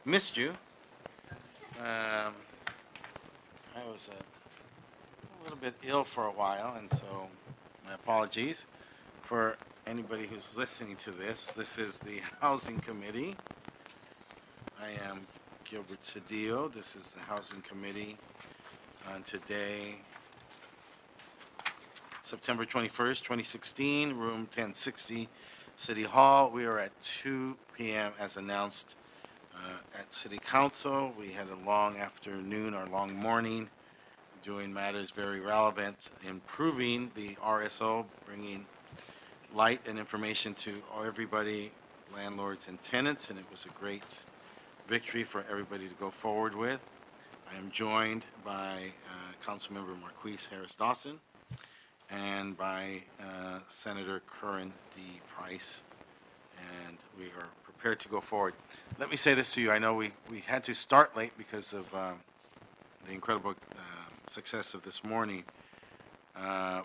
missed you. I was a little bit ill for a while, and so my apologies for anybody who's listening to this. This is the Housing Committee. I am Gilbert Cedillo. This is the Housing Committee on today, September 21st, 2016, room 1060, City Hall. We are at 2 p.m. as announced at City Council. We had a long afternoon or long morning doing matters very relevant, improving the RSO, bringing light and information to everybody, landlords and tenants, and it was a great victory for everybody to go forward with. I am joined by Councilmember Marquise Harris-Dawson and by Senator Curran D. Price, and we are prepared to go forward. Let me say this to you. I know we had to start late because of the incredible success of this morning. A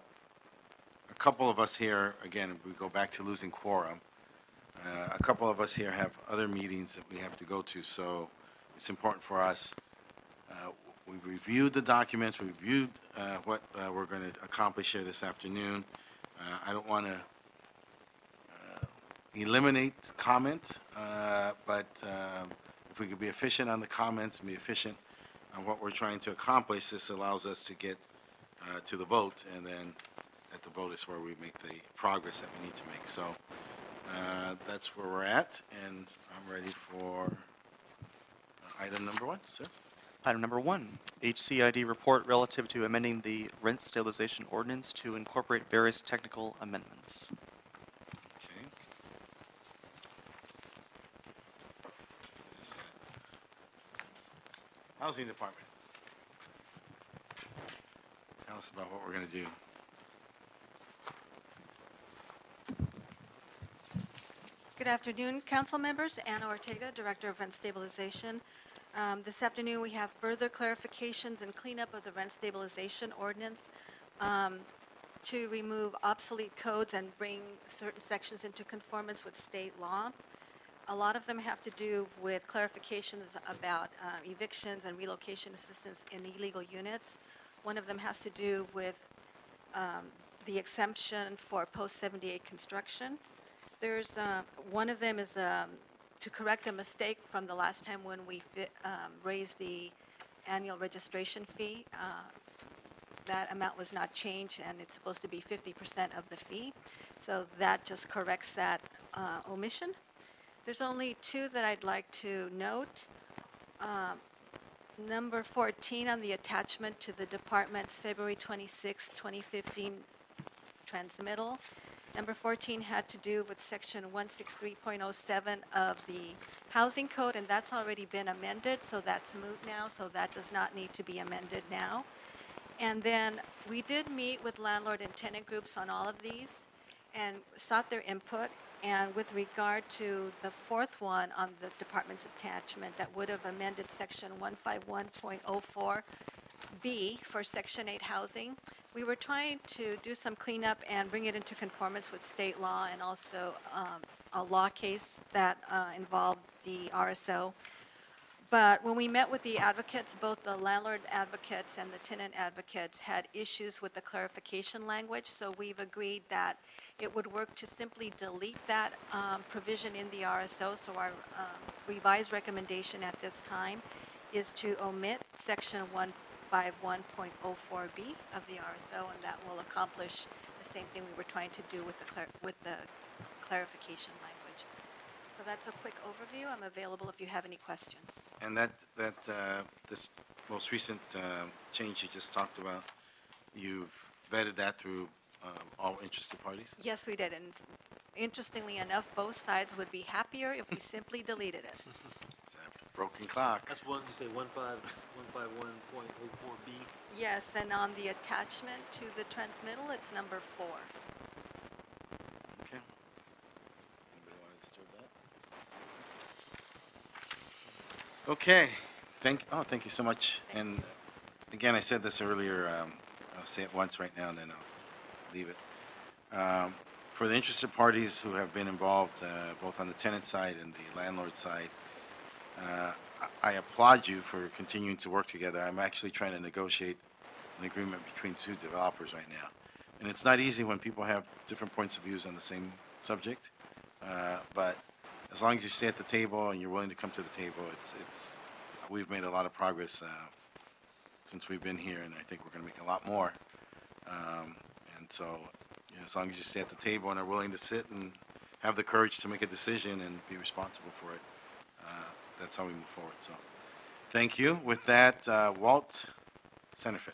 couple of us here, again, we go back to losing quorum. A couple of us here have other meetings that we have to go to, so it's important for us. We've reviewed the documents, we reviewed what we're going to accomplish here this afternoon. I don't want to eliminate comment, but if we could be efficient on the comments and be efficient on what we're trying to accomplish, this allows us to get to the vote, and then at the vote is where we make the progress that we need to make. So that's where we're at, and I'm ready for item number one, sir. Item number 1, HCID report relative to amending the rent stabilization ordinance to incorporate various technical amendments. Okay. Housing Department. Tell us about what we're going to do. Good afternoon, council members. Anna Ortega, Director of Rent Stabilization. This afternoon we have further clarifications and cleanup of the rent stabilization ordinance to remove obsolete codes and bring certain sections into conformance with state law. A lot of them have to do with clarifications about evictions and relocation assistance in illegal units. One of them has to do with the exemption for post-78 construction. There's one of them is to correct a mistake from the last time when we raised the annual registration fee. That amount was not changed, and it's supposed to be 50% of the fee. So that just corrects that omission. There's only two that I'd like to note. Number 14 on the attachment to the department's February 26, 2015 transmittal. Number 14 had to do with section 163.07 of the housing code, and that's already been amended, so that's moot now, so that does not need to be amended now. And then we did meet with landlord and tenant groups on all of these and sought their input. And with regard to the fourth one on the department's attachment that would have amended section 151.04B for section 8 housing, we were trying to do some cleanup and bring it into conformance with state law and also a law case that involved the RSO. But when we met with the advocates, both the landlord advocates and the tenant advocates had issues with the clarification language, so we've agreed that it would work to simply delete that provision in the RSO. So our revised recommendation at this time is to omit section 151.04B of the RSO, and that will accomplish the same thing we were trying to do with the clarification language. So that's a quick overview. I'm available if you have any questions. And this most recent change you just talked about, you've vetted that through all interested parties? Yes, we did. And interestingly enough, both sides would be happier if we simply deleted it. It's a broken clock. That's one, you say 151.04B? Yes, and on the attachment to the transmittal, it's number 4. Okay. Anybody want to disturb that? Okay. Thank you so much. And again, I said this earlier. I'll say it once right now, and then I'll leave it. For the interested parties who have been involved, both on the tenant side and the landlord side, I applaud you for continuing to work together. I'm actually trying to negotiate an agreement between two developers right now. And it's not easy when people have different points of views on the same subject. But as long as you stay at the table and you're willing to come to the table, we've made a lot of progress since we've been here, and I think we're going to make a lot more. And so, you know, as long as you stay at the table and are willing to sit and have the courage to make a decision and be responsible for it, that's how we move forward. So, thank you. With that, Walt Centerfit.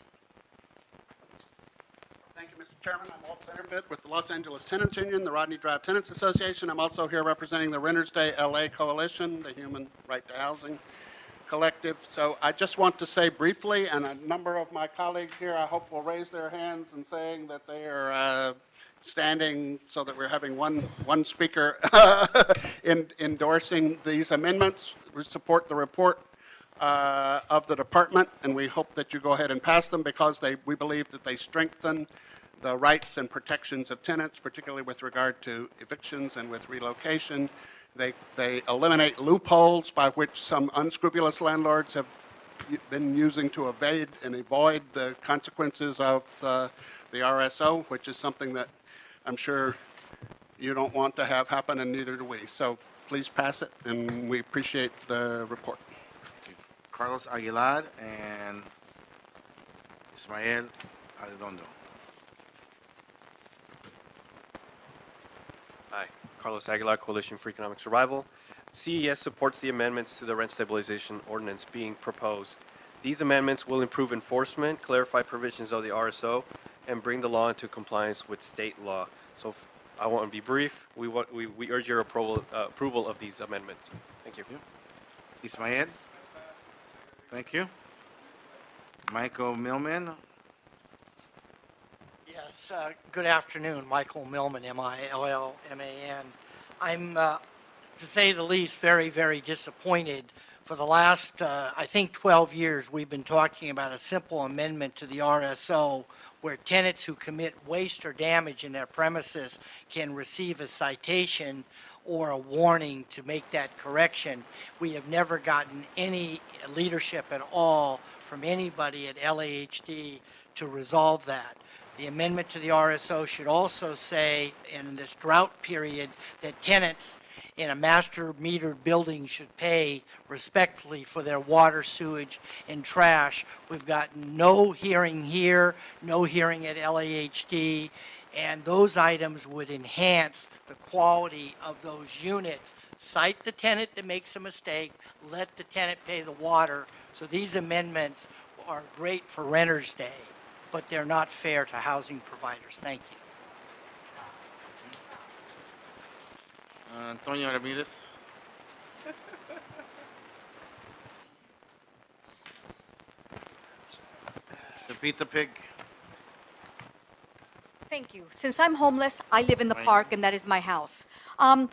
Thank you, Mr. Chairman. I'm Walt Centerfit with the Los Angeles Tenants Union, the Rodney Drive Tenants Association. I'm also here representing the Renters Day LA Coalition, the Human Right to Housing Collective. So I just want to say briefly, and a number of my colleagues here, I hope, will raise their hands in saying that they are standing so that we're having one speaker endorsing these amendments. We support the report of the department, and we hope that you go ahead and pass them because we believe that they strengthen the rights and protections of tenants, particularly with regard to evictions and with relocation. They eliminate loopholes by which some unscrupulous landlords have been using to evade and avoid the consequences of the RSO, which is something that I'm sure you don't want to have happen, and neither do we. So please pass it, and we appreciate the report. Carlos Aguilar and Ismael Arredondo. Hi, Carlos Aguilar, Coalition for Economic Survival. CES supports the amendments to the rent stabilization ordinance being proposed. These amendments will improve enforcement, clarify provisions of the RSO, and bring the law into compliance with state law. So I want to be brief. We urge your approval of these amendments. Thank you. Ismael? Thank you. Michael Millman? Yes, good afternoon. Michael Millman, M-I-L-L-M-A-N. I'm, to say the least, very, very disappointed. For the last, I think, 12 years, we've been talking about a simple amendment to the RSO where tenants who commit waste or damage in their premises can receive a citation or a warning to make that correction. We have never gotten any leadership at all from anybody at LAHD to resolve that. The amendment to the RSO should also say, in this drought period, that tenants in a master metered building should pay respectfully for their water, sewage, and trash. We've gotten no hearing here, no hearing at LAHD, and those items would enhance the quality of those units. Cite the tenant that makes a mistake, let the tenant pay the water. So these amendments are great for Renters Day, but they're not fair to housing providers. Thank you. Antonio Ramirez? Repeat the pig. Thank you. Since I'm homeless, I live in the park, and that is my house.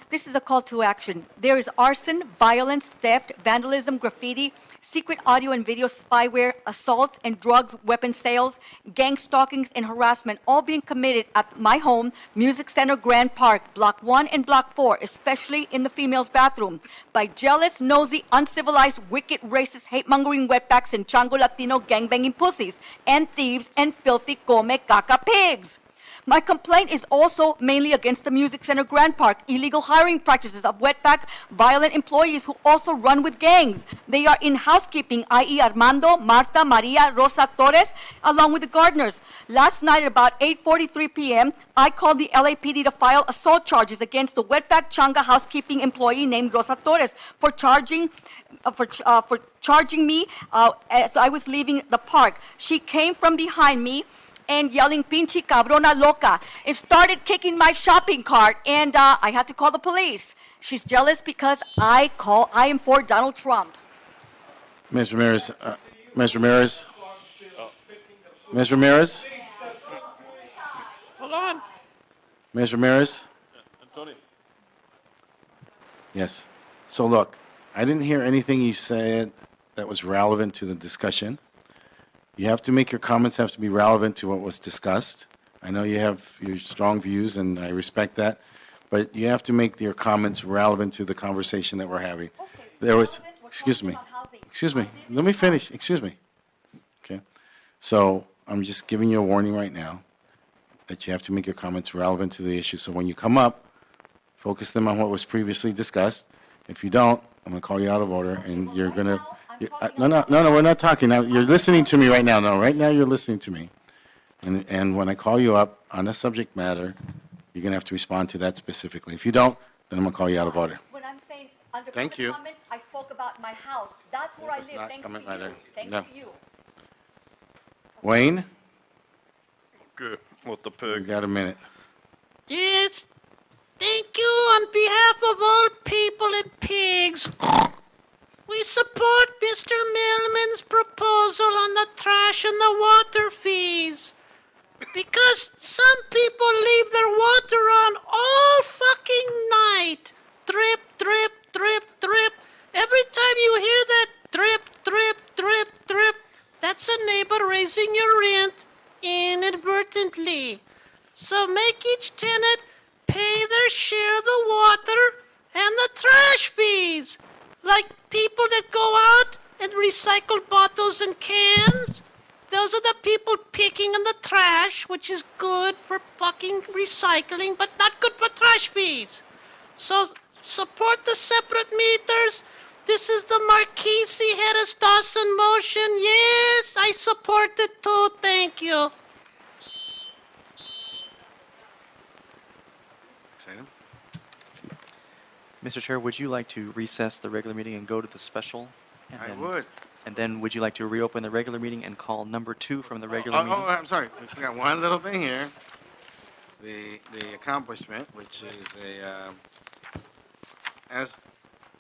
This is a call to action. There is arson, violence, theft, vandalism, graffiti, secret audio and video spyware, assaults and drugs, weapon sales, gang stalkings, and harassment all being committed at my home, Music Center Grand Park, Block 1 and Block 4, especially in the female's bathroom, by jealous, nosy, uncivilized, wicked, racist, hate-mongering wetbacks and Chango Latino gangbanging pussies, and thieves and filthy come caca pigs. My complaint is also mainly against the Music Center Grand Park, illegal hiring practices of wetback, violent employees who also run with gangs. They are in housekeeping, i.e. Armando, Marta, Maria, Rosa Torres, along with the gardeners. Last night at about 8:43 p.m., I called the LAPD to file assault charges against the wetback Changa housekeeping employee named Rosa Torres for charging me as I was leaving the park. She came from behind me and yelling "pinche cabrona loca," and started kicking my shopping cart, and I had to call the police. She's jealous because I am for Donald Trump. Ms. Ramirez, Ms. Ramirez, Ms. Ramirez, Hold on. Ms. Ramirez. Antonio. Yes. So look, I didn't hear anything you said that was relevant to the discussion. You have to make your comments have to be relevant to what was discussed. I know you have your strong views, and I respect that, but you have to make your comments relevant to the conversation that we're having. Okay, There was relevant excuse me. Excuse me. Let me finish. Excuse me. Okay. So I'm just giving you a warning right now that you have to make your comments relevant to the issue. So when you come up, focus them on what was previously discussed. If you don't, I'm going to call you out of order, and you're going to. No, we're not talking now. You're listening to me right now. No, right now you're listening to me. And when I call you up on a subject matter, you're going to have to respond to that specifically. If you don't, then I'm going to call you out of order. When I'm saying under Thank public you. comments, I spoke about my house. That's where I It's live, not thanks to comment you. letter. Thanks No. to you. Wayne, Good. With the you pig. got a minute. Yes. Thank you on behalf of all people and pigs. We support Mr. Millman's proposal on the trash and the water fees. Because some people leave their water on all fucking night. Drip, drip, drip, drip. Every time you hear that drip, drip, drip, drip, that's a neighbor raising your rent inadvertently. So make each tenant pay their share of the water and the trash fees. Like people that go out and recycle bottles and cans. Those are the people picking in the trash, which is good for fucking recycling, but not good for trash fees. So support the separate meters. This is the Marquisi Harris-Dawson motion. Yes, I support it too. Thank you. Next item. Mr. Chair, would you like to recess the regular meeting and go to the special? And I then- would. And then would you like to reopen the regular meeting and call number 2 from the regular Oh, meeting? I'm sorry. We forgot one little thing here. The accomplishment, which is as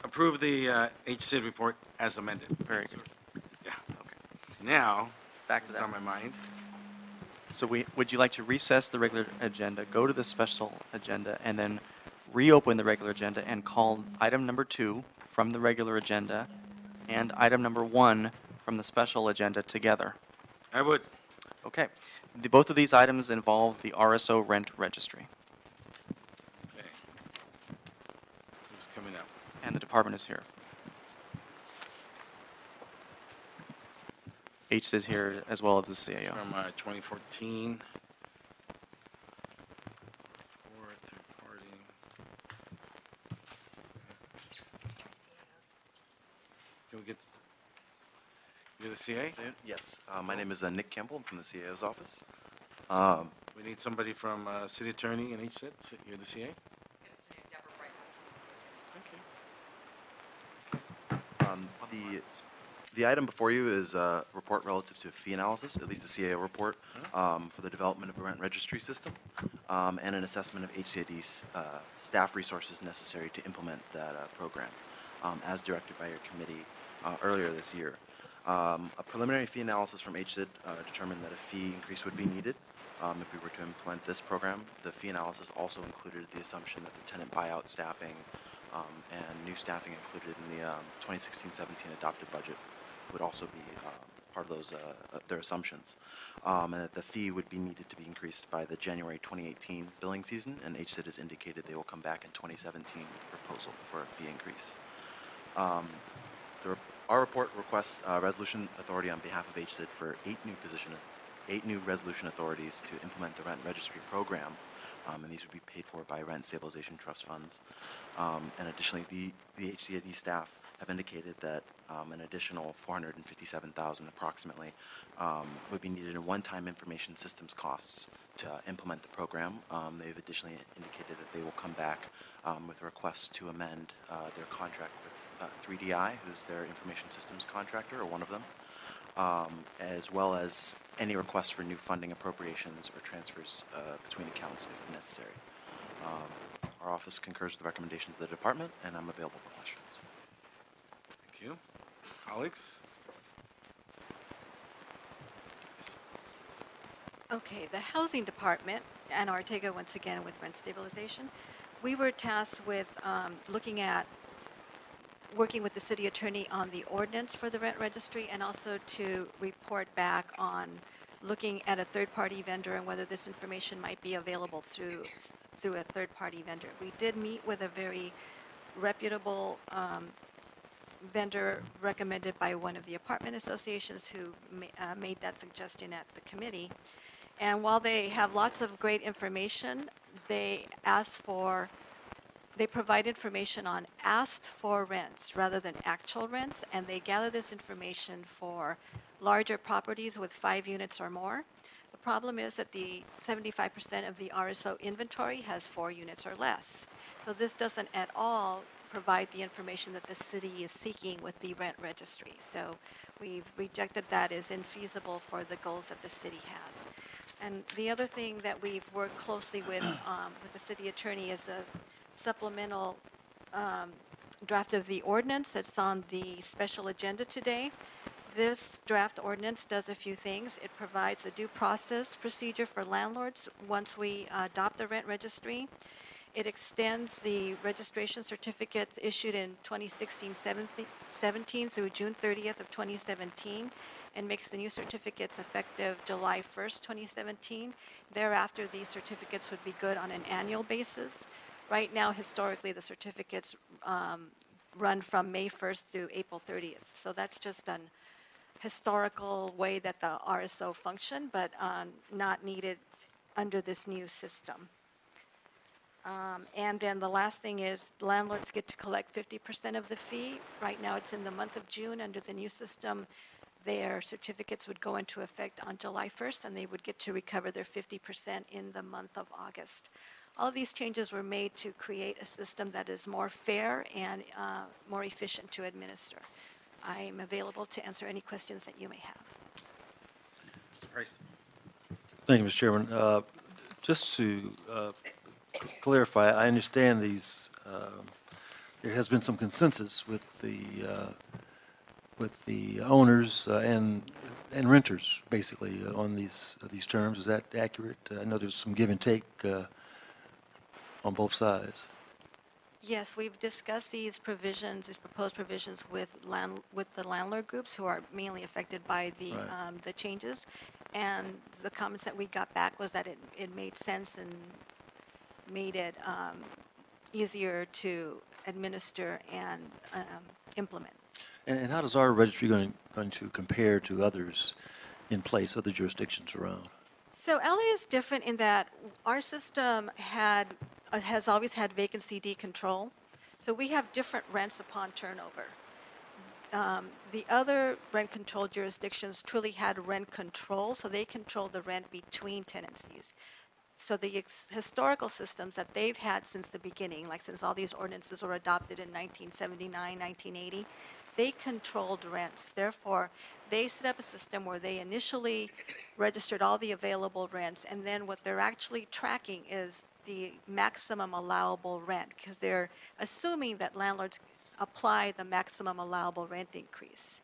approve the HCID report as amended. Very good. Yeah. Okay. Now, Back to it's that. on my mind. So would you like to recess the regular agenda, go to the special agenda, and then reopen the regular agenda and call item number 2 from the regular agenda and item number 1 from the special agenda together? I would. Okay. Both of these items involve the RSO rent registry, Okay. Who's coming up? and the department is here. H is here as well as the CAO. From 2014. For third party. Can we get? You're the CA? Yes, my name is Nick Campbell. I'm from the CAO's office. We need somebody from city attorney and HCID. You're the CA? The item before you is a report relative to fee analysis, at least the CAO report, for the development of a rent registry system, and an assessment of HCID's staff resources necessary to implement that program, as directed by your committee earlier this year. A preliminary fee analysis from HCID determined that a fee increase would be needed if we were to implement this program. The fee analysis also included the assumption that the tenant buyout staffing and new staffing included in the 2016-17 adopted budget would also be part of those their assumptions, and that the fee would be needed to be increased by the January 2018 billing season, and HCID has indicated they will come back in 2017 with a proposal for a fee increase. Our report requests resolution authority on behalf of HCID for 8 new resolution authorities to implement the rent registry program, and these would be paid for by rent stabilization trust funds. And additionally, the HCID staff have indicated that an additional $457,000 approximately would be needed in one-time information systems costs to implement the program. They've additionally indicated that they will come back with requests to amend their contract with 3DI, who's their information systems contractor, or one of them, as well as any requests for new funding appropriations or transfers between accounts if necessary. Our office concurs with the recommendations of the department, and I'm available for questions. Thank you. Colleagues? Yes. Okay, the Housing Department, Anna Ortega once again with rent stabilization. We were tasked with working with the city attorney on the ordinance for the rent registry, and also to report back on looking at a third-party vendor and whether this information might be available through a third-party vendor. We did meet with a very reputable vendor recommended by one of the apartment associations who made that suggestion at the committee. And while they have lots of great information, they provide information on asked for rents rather than actual rents, and they gather this information for larger properties with 5 units or more. The problem is that the 75% of the RSO inventory has 4 units or less. So this doesn't at all provide the information that the city is seeking with the rent registry. So we've rejected that as infeasible for the goals that the city has. And the other thing that we've worked closely with the city attorney is a supplemental draft of the ordinance that's on the special agenda today. This draft ordinance does a few things. It provides a due process procedure for landlords once we adopt the rent registry. It extends the registration certificates issued in 2016-17 through June 30th of 2017 and makes the new certificates effective July 1st, 2017. Thereafter, these certificates would be good on an annual basis. Right now, historically, the certificates run from May 1st through April 30th. So that's just an historical way that the RSO function, but not needed under this new system. And then the last thing is landlords get to collect 50% of the fee. Right now it's in the month of June. Under the new system, their certificates would go into effect on July 1st, and they would get to recover their 50% in the month of August. All of these changes were made to create a system that is more fair and more efficient to administer. I am available to answer any questions that you may have. Mr. Price. Thank you, Mr. Chairman. Just to clarify, I understand these. There has been some consensus with the owners and renters, basically, on these terms. Is that accurate? I know there's some give and take on both sides. Yes, we've discussed these provisions, these proposed provisions with the landlord groups who are mainly affected by the Right. the changes, and the comments that we got back was that it made sense and made it easier to administer and implement. And how does our registry going to compare to others in place, other jurisdictions around? So LA is different in that our system has always had vacancy decontrol. So we have different rents upon turnover. The other rent control jurisdictions truly had rent control, so they control the rent between tenancies. So the historical systems that they've had since the beginning, like since all these ordinances were adopted in 1979, 1980, they controlled rents. Therefore, they set up a system where they initially registered all the available rents, and then what they're actually tracking is the maximum allowable rent, because they're assuming that landlords apply the maximum allowable rent increase.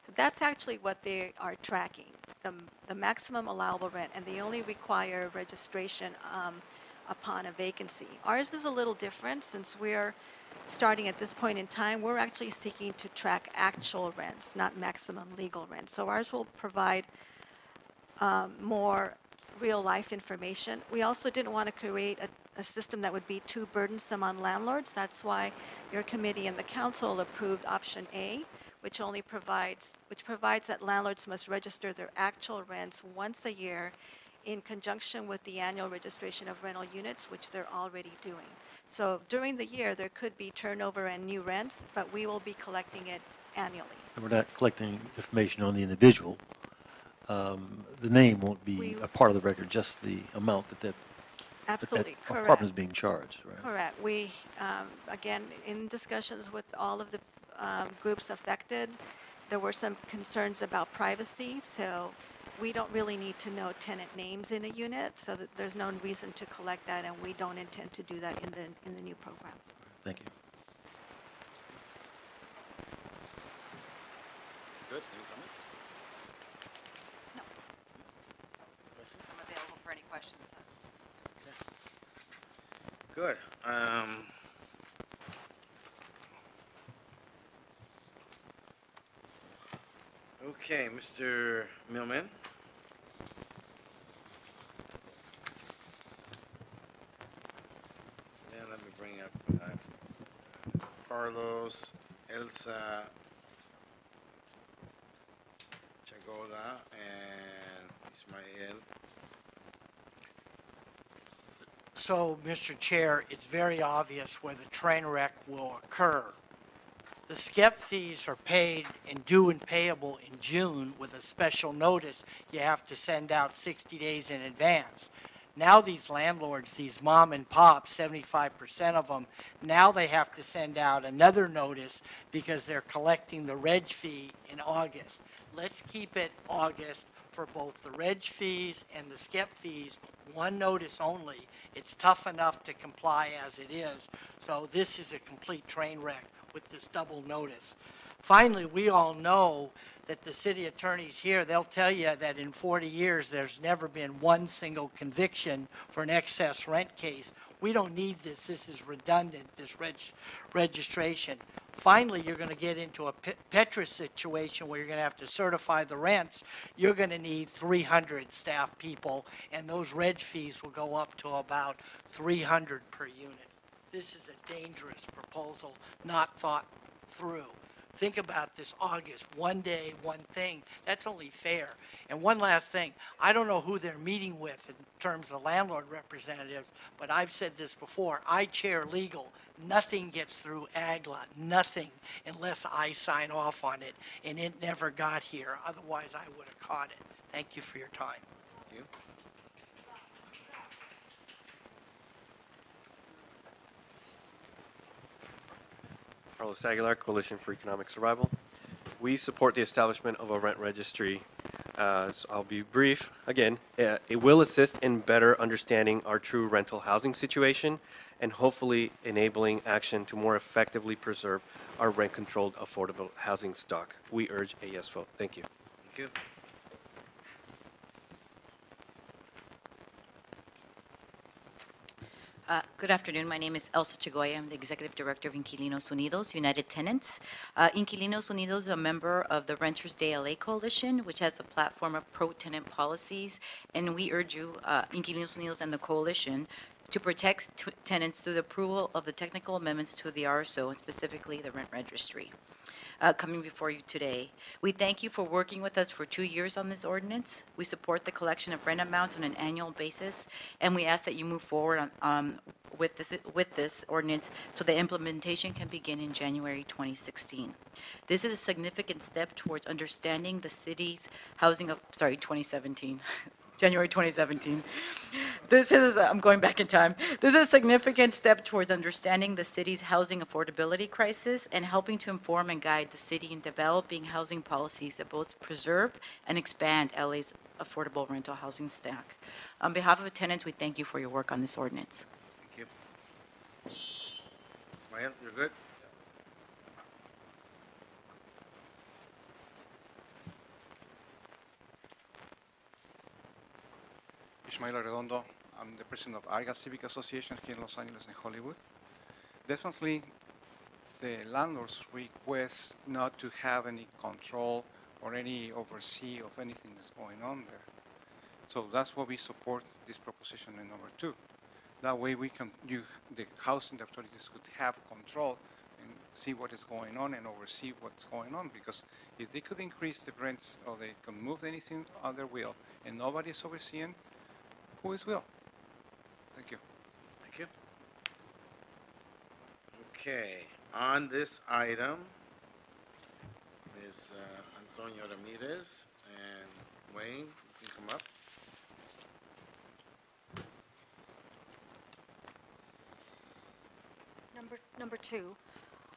So that's actually what they are tracking, the maximum allowable rent, and they only require registration upon a vacancy. Ours is a little different since we're starting at this point in time. We're actually seeking to track actual rents, not maximum legal rent. So ours will provide more real-life information. We also didn't want to create a system that would be too burdensome on landlords. That's why your committee and the council approved option A, which provides that landlords must register their actual rents once a year in conjunction with the annual registration of rental units, which they're already doing. So during the year, there could be turnover and new rents, but we will be collecting it annually. And we're not collecting information on the individual. The name won't be a part of the record, just the amount that Absolutely, correct. apartment is being charged, right? Correct. We, again, in discussions with all of the groups affected, there were some concerns about privacy, so we don't really need to know tenant names in a unit, so that there's no reason to collect that, and we don't intend to do that in the new program. Thank you. Good. Any comments? No. Questions? I'm available for any questions. Good. Okay, Mr. Millman. Then let me bring up Carlos, Elsa, Goda and Ismael. So, Mr. Chair, it's very obvious where the train wreck will occur. The SCEP fees are paid and due and payable in June with a special notice you have to send out 60 days in advance. Now these landlords, these mom and pops, 75% of them, now they have to send out another notice because they're collecting the reg fee in August. Let's keep it August for both the reg fees and the SCEP fees, one notice only. It's tough enough to comply as it is, so this is a complete train wreck with this double notice. Finally, we all know that the city attorneys here, they'll tell you that in 40 years there's never been one single conviction for an excess rent case. We don't need this. This is redundant, this registration. Finally, you're going to get into a Petra situation where you're going to have to certify the rents. You're going to need 300 staff people, and those reg fees will go up to about 300 per unit. This is a dangerous proposal, not thought through. Think about this August, one day, one thing. That's only fair. And one last thing, I don't know who they're meeting with in terms of landlord representatives, but I've said this before. I chair legal. Nothing gets through AGLA, nothing, unless I sign off on it. And it never got here. Otherwise, I would have caught it. Thank you for your time. Thank you. Carlos Aguilar, Coalition for Economic Survival. We support the establishment of a rent registry. So I'll be brief. Again, it will assist in better understanding our true rental housing situation and hopefully enabling action to more effectively preserve our rent-controlled affordable housing stock. We urge a yes vote. Thank you. Thank you. Good afternoon. My name is Elsa Chagoya. I'm the Executive Director of Inquilinos Unidos, United Tenants. Inquilinos Unidos is a member of the Renters Day LA Coalition, which has a platform of pro-tenant policies, and we urge you, Inquilinos Unidos and the coalition, to protect tenants through the approval of the technical amendments to the RSO, and specifically the rent registry. Coming before you today. We thank you for working with us for 2 years on this ordinance. We support the collection of rent amounts on an annual basis, and we ask that you move forward with this ordinance so the implementation can begin in January 2016. This is a significant step towards understanding the city's housing of, 2017. January 2017. This is, I'm going back in time. This is a significant step towards understanding the city's housing affordability crisis and helping to inform and guide the city in developing housing policies that both preserve and expand LA's affordable rental housing stack. On behalf of the tenants, we thank you for your work on this ordinance. Thank you. Ismael, you're good? Ismael Arredondo. I'm the president of ARGA Civic Association here in Los Angeles and Hollywood. Definitely, the landlords request not to have any control or any oversee of anything that's going on there. So that's why we support this proposition in number 2. That way we can, the housing authorities could have control and see what is going on and oversee what's going on, because if they could increase the rents or they can move anything on their will and nobody is overseeing, who is will? Thank you. Thank you. Okay, on this item is Antonio Ramirez and Wayne. You can come up. Number 2.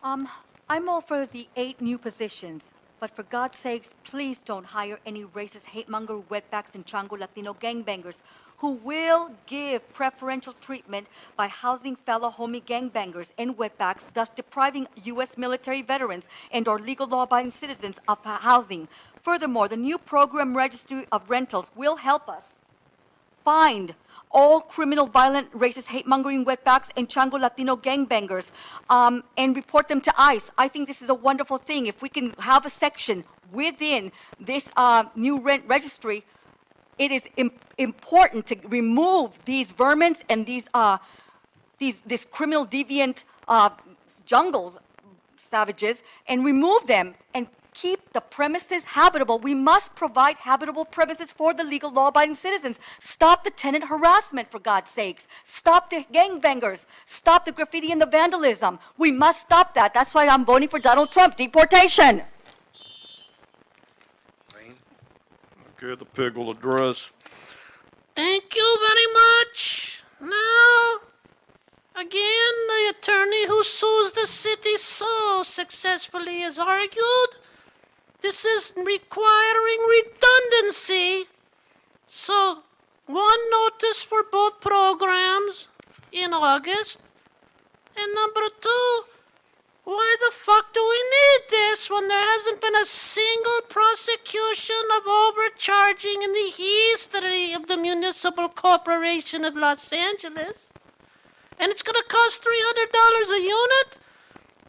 I'm all for the 8 new positions, but for God's sakes, please don't hire any racist hate-monger wetbacks and Chango Latino gangbangers who will give preferential treatment by housing fellow homie gangbangers and wetbacks, thus depriving U.S. military veterans and or legal law-abiding citizens of housing. Furthermore, the new program registry of rentals will help us find all criminal, violent, racist, hate-mongering wetbacks and Chango Latino gangbangers and report them to ICE. I think this is a wonderful thing. If we can have a section within this new rent registry, it is important to remove these vermins and these criminal deviant jungles, savages, and remove them and keep the premises habitable. We must provide habitable premises for the legal law-abiding citizens. Stop the tenant harassment, for God's sakes. Stop the gangbangers. Stop the graffiti and the vandalism. We must stop that. That's why I'm voting for Donald Trump. Deportation. Wayne? Okay, the pig will address. Thank you very much. Now, again, the attorney who sues the city so successfully has argued this is requiring redundancy. So, one notice for both programs in August. And number two, why the fuck do we need this when there hasn't been a single prosecution of overcharging in the history of the Municipal Corporation of Los Angeles? And it's going to cost $300 a unit?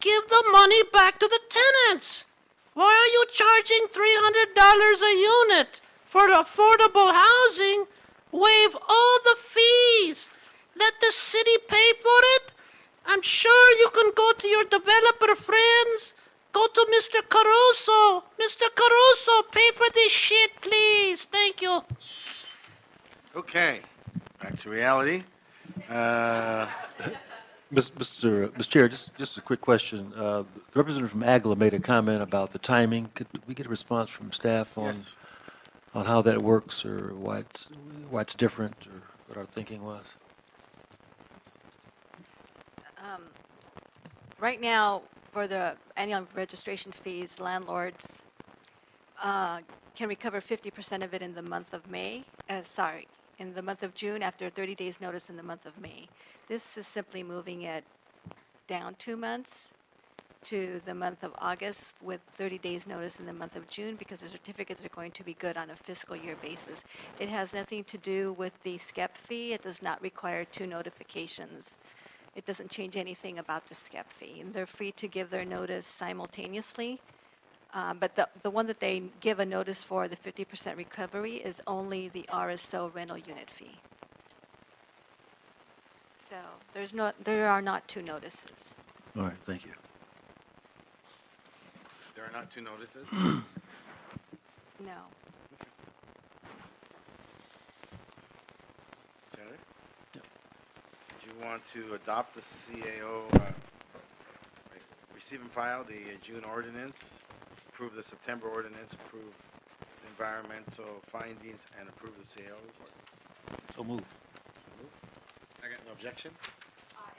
Give the money back to the tenants. Why are you charging $300 a unit for affordable housing? Waive all the fees. Let the city pay for it. I'm sure you can go to your developer friends. Go to Mr. Caruso. Mr. Caruso, pay for this shit, please. Thank you. Okay, back to reality. Mr. Chair, just a quick question. The representative from Agla made a comment about the timing. Could we get a response from staff on Yes. on how that works, or why it's different, or what our thinking was? Right now, for the annual registration fees, landlords can recover 50% of it in the month of in the month of June after 30 days notice in the month of May. This is simply moving it down 2 months to the month of August with 30 days notice in the month of June because the certificates are going to be good on a fiscal year basis. It has nothing to do with the SCEP fee. It does not require 2 notifications. It doesn't change anything about the SCEP fee. And they're free to give their notice simultaneously. But the one that they give a notice for, the 50% recovery, is only the RSO rental unit fee. So there are not 2 notices. All right, thank you. There are not 2 notices. No. Senator? Yep. Do you want to adopt the CAO, receive and file the June ordinance, approve the September ordinance, approve the environmental findings, and approve the CAO report? So move. So moved. No objection?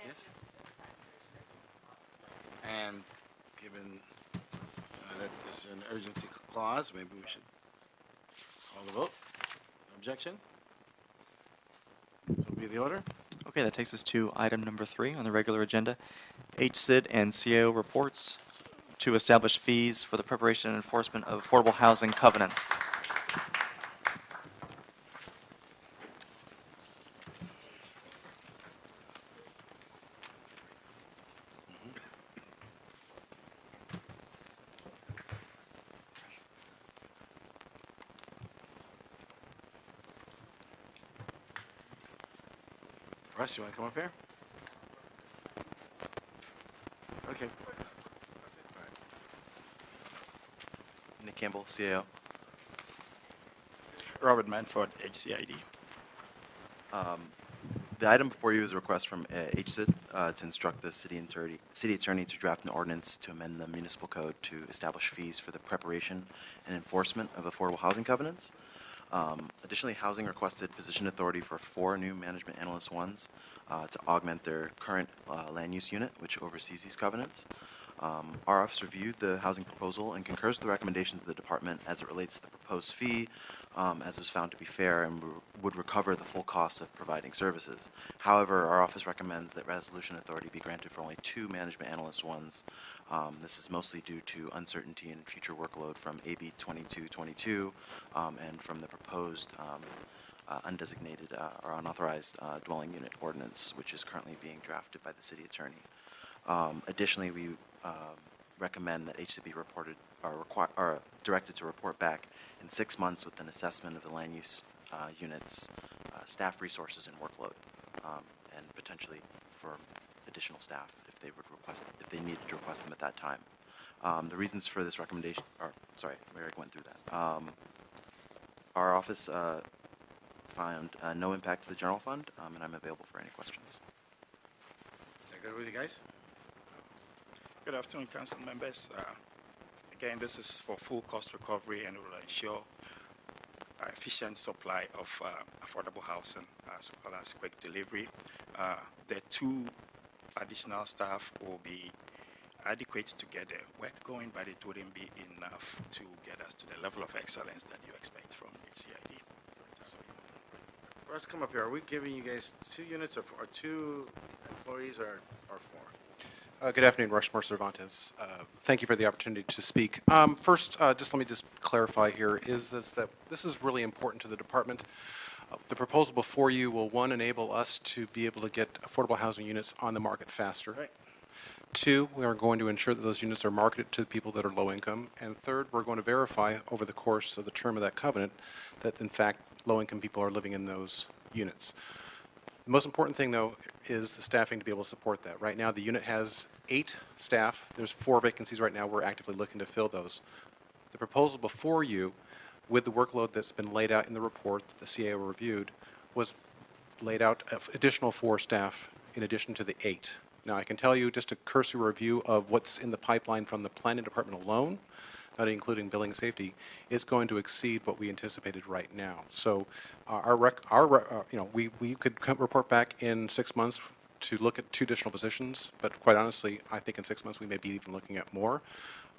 Yes? And given that there's an urgency clause, maybe we should call the vote. No objection? So will be the order? Okay, that takes us to item number 3 on the regular agenda. HCID and CAO reports to establish fees for the preparation and enforcement of affordable housing covenants. Russ, you want to come up here? Okay. Nick Campbell, CAO. Robert Manford, HCID. The item before you is a request from HCID to instruct the city attorney to draft an ordinance to amend the municipal code to establish fees for the preparation and enforcement of affordable housing covenants. Additionally, Housing requested position authority for 4 new management analyst ones to augment their current land use unit, which oversees these covenants. Our office reviewed the housing proposal and concurs with the recommendations of the department as it relates to the proposed fee, as was found to be fair and would recover the full cost of providing services. However, our office recommends that resolution authority be granted for only 2 management analyst ones. This is mostly due to uncertainty in future workload from AB 2222 and from the proposed undesignated or unauthorized dwelling unit ordinance, which is currently being drafted by the city attorney. Additionally, we recommend that HCB reported or directed to report back in 6 months with an assessment of the land use units, staff resources, and workload, and potentially for additional staff if they needed to request them at that time. The reasons for this recommendation are, sorry, we already went through that. Our office found no impact to the general fund, and I'm available for any questions. Is that good with you guys? Good afternoon, council members. Again, this is for full cost recovery and will ensure efficient supply of affordable housing as well as quick delivery. The 2 additional staff will be adequate to get the work going, but it wouldn't be enough to get us to the level of excellence that you expect from HCID. Russ, come up here. Are we giving you guys 2 units or 2 employees or 4? Good afternoon, Rushmore Cervantes. Thank you for the opportunity to speak. First, just let me clarify here is that this is really important to the department. The proposal before you will, 1, enable us to be able to get affordable housing units on the market faster. Right. 2, we are going to ensure that those units are marketed to the people that are low income. And 3rd, we're going to verify over the course of the term of that covenant that, in fact, low income people are living in those units. The most important thing, though, is the staffing to be able to support that. Right now, the unit has 8 staff. There's 4 vacancies right now. We're actively looking to fill those. The proposal before you, with the workload that's been laid out in the report that the CAO reviewed, was laid out additional 4 staff in addition to the 8. Now, I can tell you just a cursory review of what's in the pipeline from the planning department alone, not including building safety, is going to exceed what we anticipated right now. So, we could report back in 6 months to look at 2 additional positions, but quite honestly, I think in 6 months we may be even looking at more.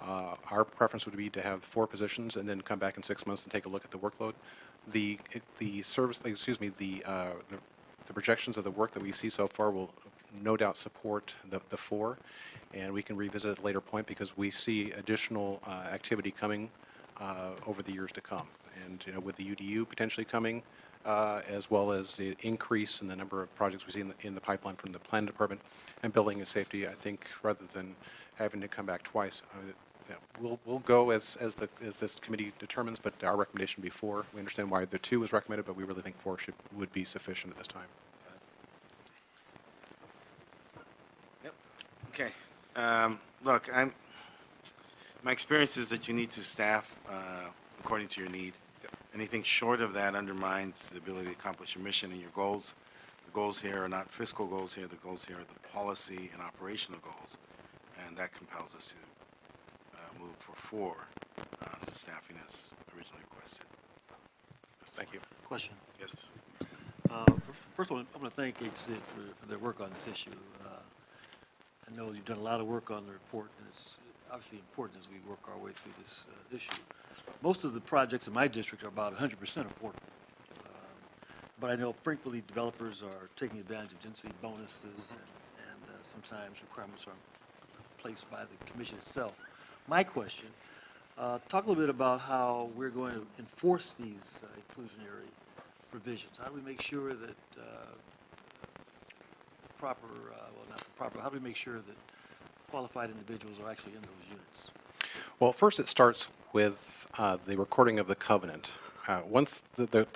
Our preference would be to have 4 positions and then come back in 6 months and take a look at the workload. The projections of the work that we see so far will no doubt support the 4, and we can revisit at a later point because we see additional activity coming over the years to come. And with the UDU potentially coming, as well as the increase in the number of projects we see in the pipeline from the planning department and building and safety, I think rather than having to come back twice, we'll go as this committee determines. But our recommendation before, we understand why the 2 was recommended, but we really think 4 would be sufficient at this time. Yep. Okay. Look, my experience is that you need to staff according to your need. Anything short of that undermines the ability to accomplish your mission and your goals. The goals here are not fiscal goals here. The goals here are the policy and operational goals. And that compels us to move for 4 on the staffing as originally requested. Thank you. Question. Yes. First of all, I want to thank HCID for their work on this issue. I know you've done a lot of work on the report, and it's obviously important as we work our way through this issue. Most of the projects in my district are about 100% affordable. But I know frequently developers are taking advantage of density bonuses, and sometimes requirements are placed by the commission itself. My question, talk a little bit about how we're going to enforce these inclusionary provisions. How do we make sure that how do we make sure that qualified individuals are actually in those units? Well, first it starts with the recording of the covenant. Once the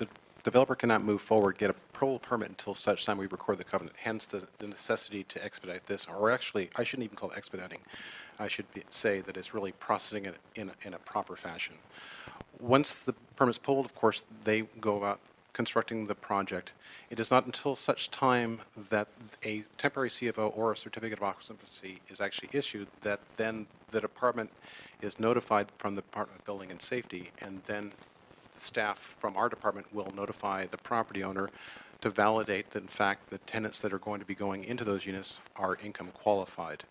developer cannot move forward, get a parole permit until such time we record the covenant, hence the necessity to expedite this. Or actually, I shouldn't even call it expediting. I should say that it's really processing it in a proper fashion. Once the permit's pulled, of course, they go about constructing the project. It is not until such time that a temporary CFO or a certificate of occupancy is actually issued that then the department is notified from the Department of Building and Safety, and then the staff from our department will notify the property owner to validate that, in fact, the tenants that are going to be going into those units are income qualified.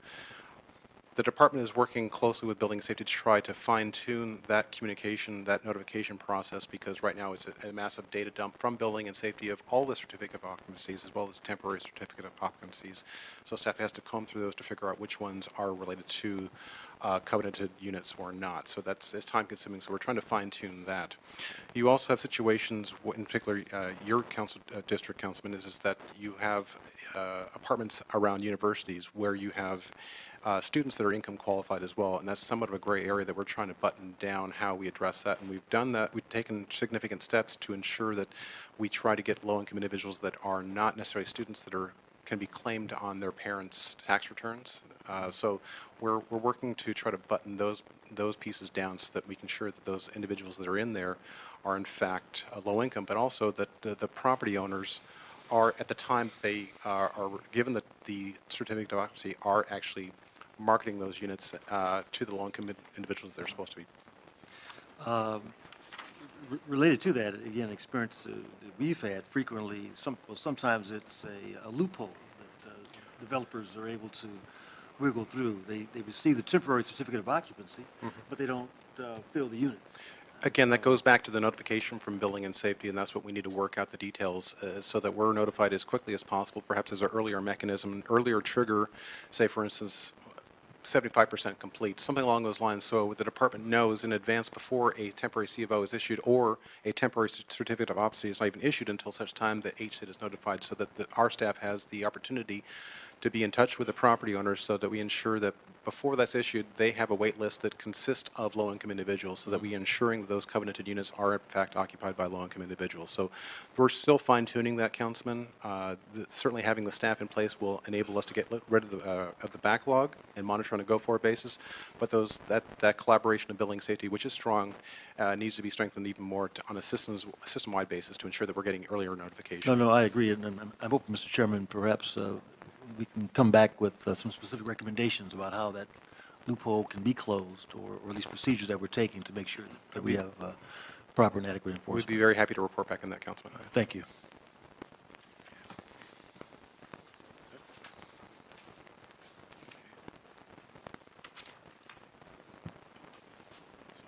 The department is working closely with Building Safety to try to fine-tune that communication, that notification process, because right now it's a massive data dump from Building and Safety of all the certificate of occupancies as well as temporary certificate of occupancies. So staff has to comb through those to figure out which ones are related to covenanted units or not. So it's time-consuming, so we're trying to fine-tune that. You also have situations, in particular, your district, Councilman, is that you have apartments around universities where you have students that are income qualified as well, and that's somewhat of a gray area that we're trying to button down how we address that, and we've done that. We've taken significant steps to ensure that we try to get low-income individuals that are not necessarily students that can be claimed on their parents' tax returns. So we're working to try to button those pieces down so that we can ensure that those individuals that are in there are in fact low income, but also that the property owners are, at the time they are given the certificate of occupancy, are actually marketing those units to the low-income individuals they're supposed to be. Related to that, again, experience that we've had frequently, sometimes it's a loophole that developers are able to wiggle through. They receive the temporary certificate of occupancy, but they don't fill the units. Again, that goes back to the notification from Building and Safety, and that's what we need to work out the details so that we're notified as quickly as possible, perhaps as an earlier mechanism, an earlier trigger, say, for instance, 75% complete, something along those lines, so the department knows in advance before a temporary C of O is issued or a temporary certificate of occupancy is not even issued until such time that HSID is notified, so that our staff has the opportunity to be in touch with the property owners so that we ensure that before that's issued, they have a wait list that consists of low-income individuals so that we ensuring that those covenanted units are in fact occupied by low-income individuals. So we're still fine-tuning that, Councilman. Certainly having the staff in place will enable us to get rid of the backlog and monitor on a go-forward basis, but that collaboration of building safety, which is strong, needs to be strengthened even more on a system-wide basis to ensure that we're getting earlier notification. No, I agree, and I'm hoping, Mr. Chairman, perhaps we can come back with some specific recommendations about how that loophole can be closed, or at least procedures that we're taking to make sure that we have proper and adequate enforcement. We'd be very happy to report back on that, Councilman. Thank you.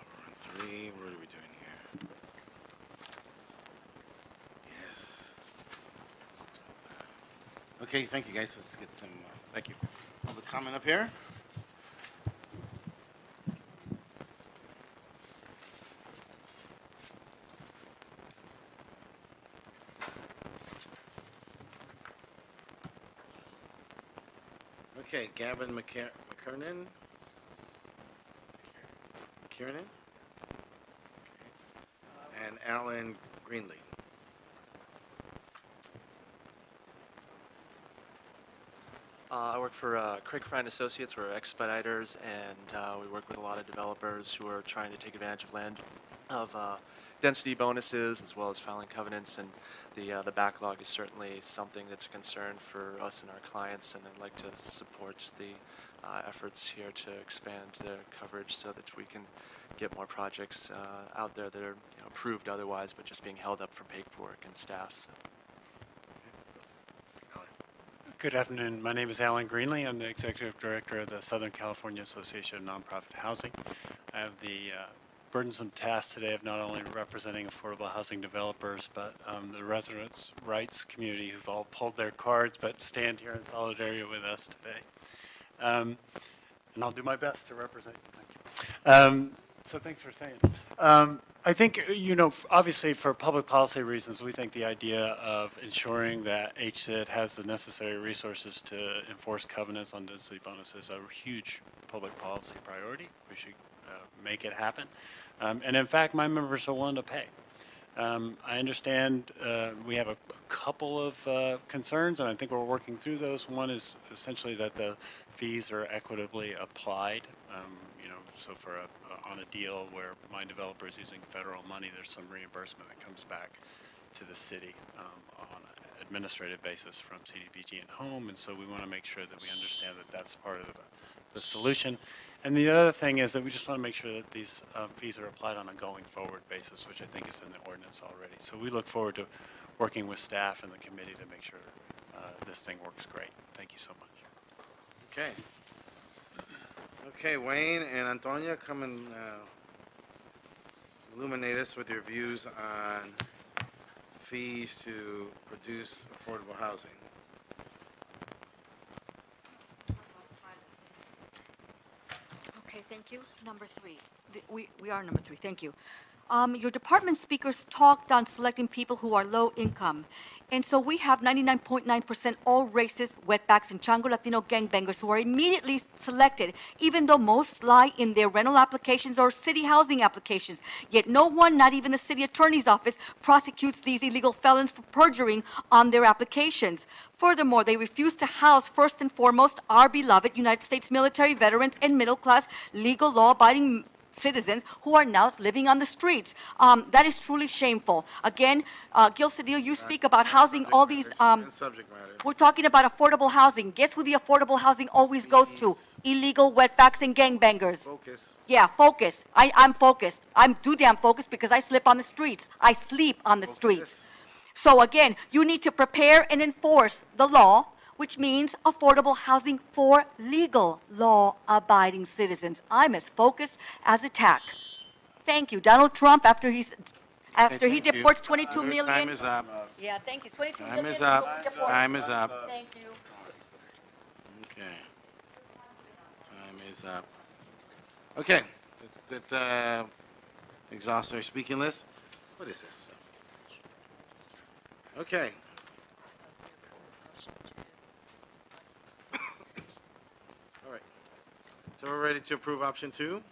We're on 3. What are we doing here? Yes. Okay, thank you, guys. Let's get some Thank you. public comment up here. Okay, Gavin McKernan. Kiernan? Okay. And Alan Greenlee. I work for Craig Fry & Associates. We're expediters, and we work with a lot of developers who are trying to take advantage of land, of density bonuses, as well as filing covenants. And the backlog is certainly something that's a concern for us and our clients. And I'd like to support the efforts here to expand the coverage so that we can get more projects out there that are approved otherwise, but just being held up from paperwork and staff. So. Good afternoon. My name is Alan Greenlee. I'm the Executive Director of the Southern California Association of Nonprofit Housing. I have the burdensome task today of not only representing affordable housing developers, but the residents' rights community who've all pulled their cards but stand here in solidarity with us today. And I'll do my best to represent you. So thanks for staying. I think, obviously for public policy reasons, we think the idea of ensuring that HSID has the necessary resources to enforce covenants on density bonuses is a huge public policy priority. We should make it happen. And in fact, my members are willing to pay. I understand we have a couple of concerns, and I think we're working through those. One is essentially that the fees are equitably applied. So for on a deal where my developer is using federal money, there's some reimbursement that comes back to the city on an administrative basis from CDBG and Home, and so we want to make sure that we understand that that's part of the solution. And the other thing is that we just want to make sure that these fees are applied on a going forward basis, which I think is in the ordinance already. So we look forward to working with staff and the committee to make sure this thing works great. Thank you so much. Okay. Okay, Wayne and Antonia, come and illuminate us with your views on fees to produce affordable housing. Okay, thank you. Number 3. We are number 3. Thank you. Your department speakers talked on selecting people who are low income. And so we have 99.9% all races, wetbacks, and Chango Latino gangbangers who are immediately selected, even though most lie in their rental applications or city housing applications. Yet no one, not even the city attorney's office, prosecutes these illegal felons for perjuring on their applications. Furthermore, they refuse to house, first and foremost, our beloved United States military veterans and middle-class, legal, law-abiding citizens who are now living on the streets. That is truly shameful. Again, Gil Cedillo, you speak about housing all these. Subject matter. We're talking about affordable housing. Guess who the affordable housing always goes to? Illegal wetbacks and gangbangers. Focus. Yeah, focus. I'm focused. I'm too damn focused because I slip on the streets. I sleep on the streets. So again, you need to prepare and enforce the law, which means affordable housing for legal, law-abiding citizens. I'm as focused as a tack. Thank you. Donald Trump, after he thank you. deports 22 million. Time is up. Yeah, thank you. 22 Time million is up. people deported. Time is up. Thank you. Okay. Time is up. Okay. That exhausts our speaking list. What is this? Okay. All right. So we're ready to approve option 2.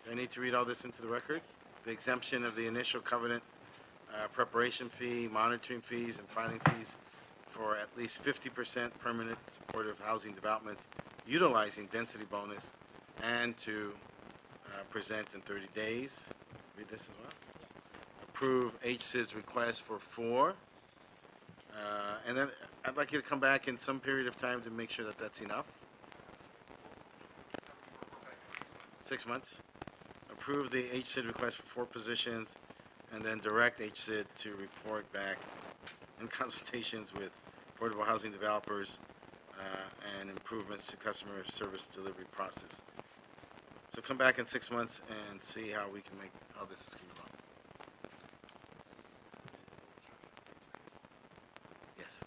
I need to read all this into the record. The exemption of the initial covenant preparation fee, monitoring fees, and filing fees for at least 50% permanent supportive housing developments utilizing density bonus, and to present in 30 days. Read this as well. Approve HSID's request for 4. And then I'd like you to come back in some period of time to make sure that that's enough. 6 months. Approve the HSID request for 4 positions, and then direct HSID to report back in consultations with affordable housing developers and improvements to customer service delivery process. So come back in 6 months and see how we can make how this is going along. Yes.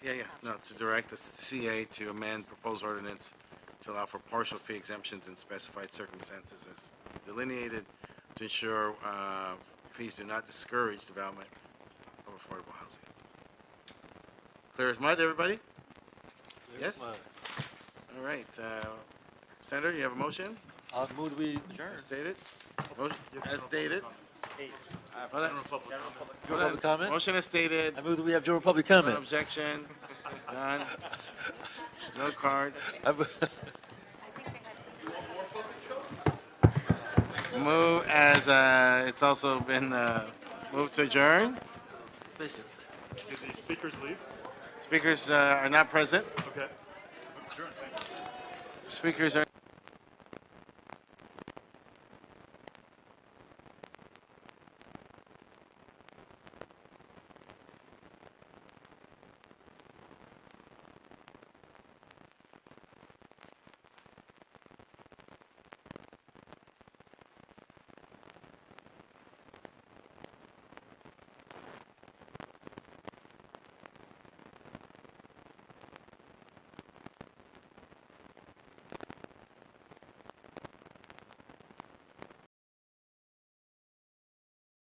Yeah. No, to direct the CA to amend proposed ordinance to allow for partial fee exemptions in specified circumstances as delineated to ensure fees do not discourage development of affordable housing. Clear as mud, everybody? Yes? All right. Senator, you have a motion? I'll move we adjourn. As stated? Motion, as stated? General public comment? Motion as stated. I move that we have general public comment. No objection. None. No cards. Move as it's also been moved to adjourn. Did the speakers leave? Speakers are not present. Okay. Speakers are